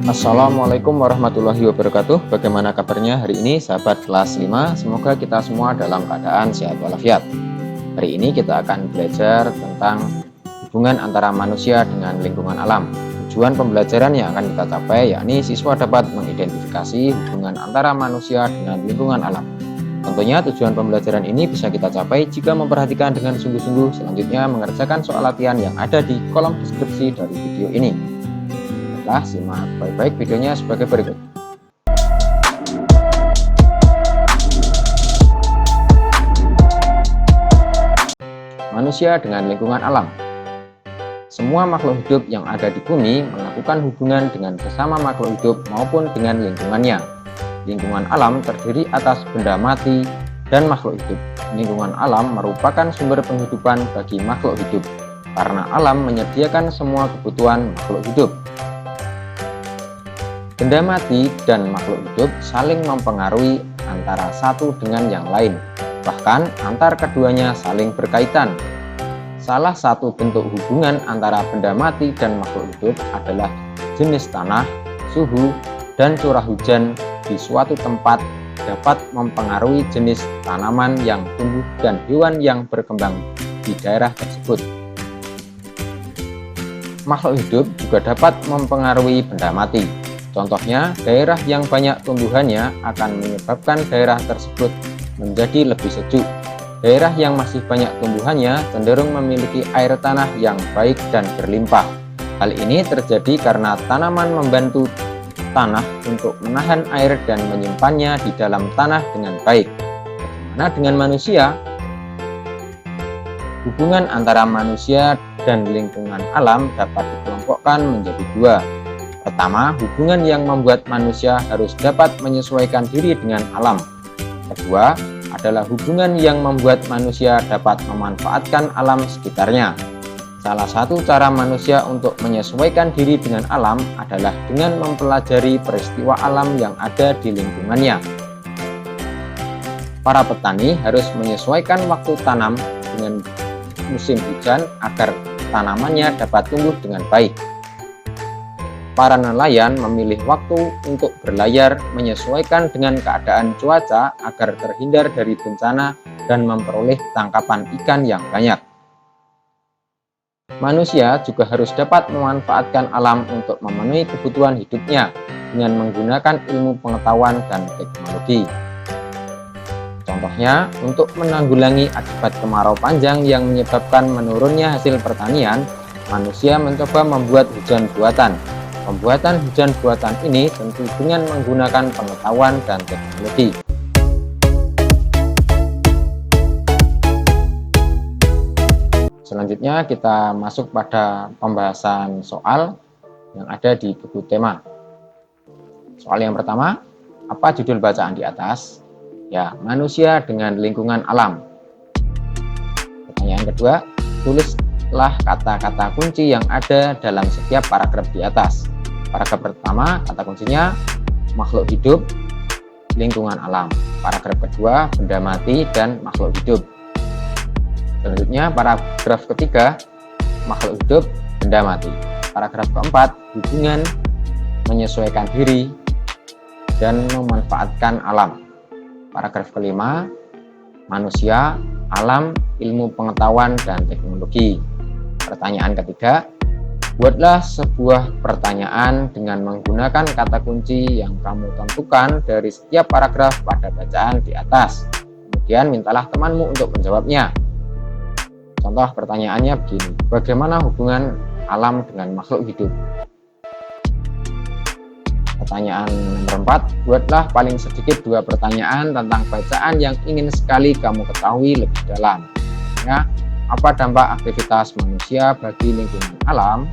Assalamualaikum warahmatullahi wabarakatuh. Bagaimana kabarnya hari ini sahabat kelas 5? Semoga kita semua dalam keadaan sehat walafiat. Hari ini kita akan belajar tentang hubungan antara manusia dengan lingkungan alam. Tujuan pembelajaran yang akan kita capai yakni siswa dapat mengidentifikasi hubungan antara manusia dengan lingkungan alam. Tentunya tujuan pembelajaran ini bisa kita capai jika memperhatikan dengan sungguh-sungguh, selanjutnya mengerjakan soal latihan yang ada di kolom deskripsi dari video ini. Simak baik-baik videonya sebagai berikut. Manusia dengan lingkungan alam. Semua makhluk hidup yang ada di bumi melakukan hubungan dengan sesama makhluk hidup maupun dengan lingkungannya. Lingkungan alam terdiri atas benda mati dan makhluk hidup. Lingkungan alam merupakan sumber penghidupan bagi makhluk hidup, karena alam menyediakan semua kebutuhan makhluk hidup. Benda mati dan makhluk hidup saling mempengaruhi antara satu dengan yang lain, bahkan antar keduanya saling berkaitan. Salah satu bentuk hubungan antara benda mati dan makhluk hidup adalah jenis tanah, suhu, dan curah hujan di suatu tempat dapat mempengaruhi jenis tanaman yang tumbuh dan hewan yang berkembang di daerah tersebut. Makhluk hidup juga dapat mempengaruhi benda mati. Contohnya, daerah yang banyak tumbuhannya akan menyebabkan daerah tersebut menjadi lebih sejuk. Daerah yang masih banyak tumbuhannya cenderung memiliki air tanah yang baik dan berlimpah. Hal ini terjadi karena tanaman membantu tanah untuk menahan air dan menyimpannya di dalam tanah dengan baik. Bagaimana dengan manusia? Hubungan antara manusia dan lingkungan alam dapat dikelompokkan menjadi dua. Pertama, hubungan yang membuat manusia harus dapat menyesuaikan diri dengan alam. Kedua, adalah hubungan yang membuat manusia dapat memanfaatkan alam sekitarnya. Salah satu cara manusia untuk menyesuaikan diri dengan alam adalah dengan mempelajari peristiwa alam yang ada di lingkungannya. Para petani harus menyesuaikan waktu tanam dengan musim hujan agar tanamannya dapat tumbuh dengan baik. Para nelayan memilih waktu untuk berlayar menyesuaikan dengan keadaan cuaca agar terhindar dari bencana dan memperoleh tangkapan ikan yang banyak. Manusia juga harus dapat memanfaatkan alam untuk memenuhi kebutuhan hidupnya dengan menggunakan ilmu pengetahuan dan teknologi. Contohnya, untuk menanggulangi akibat kemarau panjang yang menyebabkan menurunnya hasil pertanian, manusia mencoba membuat hujan buatan. Pembuatan hujan buatan ini tentu dengan menggunakan pengetahuan dan teknologi. Selanjutnya kita masuk pada pembahasan soal yang ada di buku tema. Soal yang pertama, apa judul bacaan di atas? Ya, manusia dengan lingkungan alam. Pertanyaan kedua, tulislah kata-kata kunci yang ada dalam setiap paragraf di atas. Paragraf pertama, kata kuncinya makhluk hidup, lingkungan alam. Paragraf kedua, benda mati dan makhluk hidup. Selanjutnya, paragraf ketiga, makhluk hidup, benda mati. Paragraf keempat, hubungan, menyesuaikan diri, dan memanfaatkan alam. Paragraf kelima, manusia, alam, ilmu pengetahuan, dan teknologi. Pertanyaan ketiga, buatlah sebuah pertanyaan dengan menggunakan kata kunci yang kamu tentukan dari setiap paragraf pada bacaan di atas. Kemudian mintalah temanmu untuk menjawabnya. Contoh pertanyaannya begini, bagaimana hubungan alam dengan makhluk hidup? Pertanyaan nomor 4, buatlah paling sedikit 2 pertanyaan tentang bacaan yang ingin sekali kamu ketahui lebih dalam. Ya, apa dampak aktivitas manusia bagi lingkungan alam?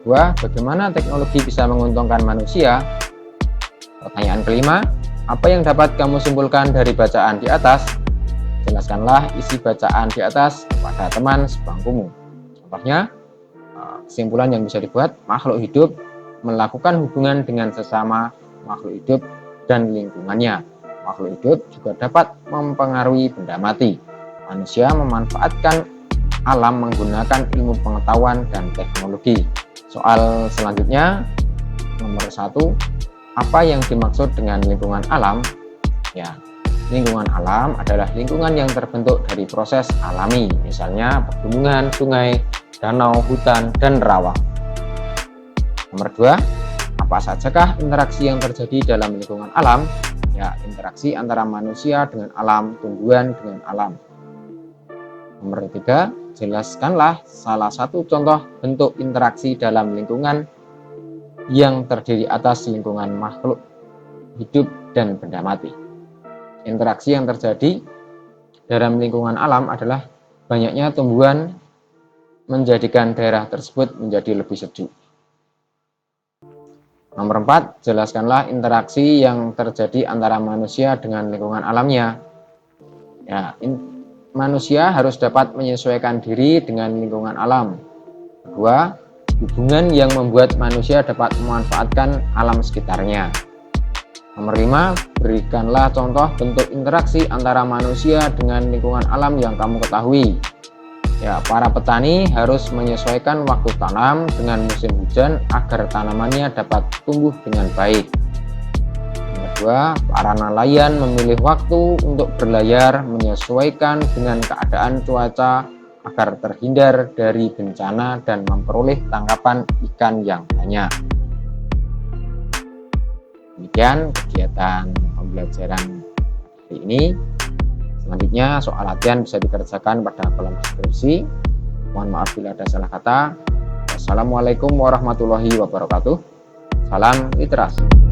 Kedua, bagaimana teknologi bisa menguntungkan manusia? Pertanyaan kelima, apa yang dapat kamu simpulkan dari bacaan di atas? Jelaskanlah isi bacaan di atas kepada teman sebangkumu. Contohnya, kesimpulan yang bisa dibuat, makhluk hidup melakukan hubungan dengan sesama makhluk hidup dan lingkungannya. Makhluk hidup juga dapat mempengaruhi benda mati. Manusia memanfaatkan alam menggunakan ilmu pengetahuan dan teknologi. Soal selanjutnya, Nomor 1, apa yang dimaksud dengan lingkungan alam? Ya, lingkungan alam adalah lingkungan yang terbentuk dari proses alami, misalnya pegunungan, sungai, danau, hutan, dan rawa. Nomor 2, apa sajakah interaksi yang terjadi dalam lingkungan alam? Ya, interaksi antara manusia dengan alam, tumbuhan dengan alam. Nomor 3, jelaskanlah salah satu contoh bentuk interaksi dalam lingkungan yang terdiri atas lingkungan makhluk hidup dan benda mati. Interaksi yang terjadi dalam lingkungan alam adalah banyaknya tumbuhan menjadikan daerah tersebut menjadi lebih sejuk. Nomor 4, jelaskanlah interaksi yang terjadi antara manusia dengan lingkungan alamnya. Ya, manusia harus dapat menyesuaikan diri dengan lingkungan alam. Kedua, hubungan yang membuat manusia dapat memanfaatkan alam sekitarnya. Nomor 5, berikanlah contoh bentuk interaksi antara manusia dengan lingkungan alam yang kamu ketahui. Ya, para petani harus menyesuaikan waktu tanam dengan musim hujan agar tanamannya dapat tumbuh dengan baik. Nomor 2, para nelayan memilih waktu untuk berlayar menyesuaikan dengan keadaan cuaca agar terhindar dari bencana dan memperoleh tangkapan ikan yang banyak. Demikian kegiatan pembelajaran hari ini. Selanjutnya soal latihan bisa dikerjakan pada kolom deskripsi. Mohon maaf bila ada salah kata. Wassalamualaikum warahmatullahi wabarakatuh. Salam literasi.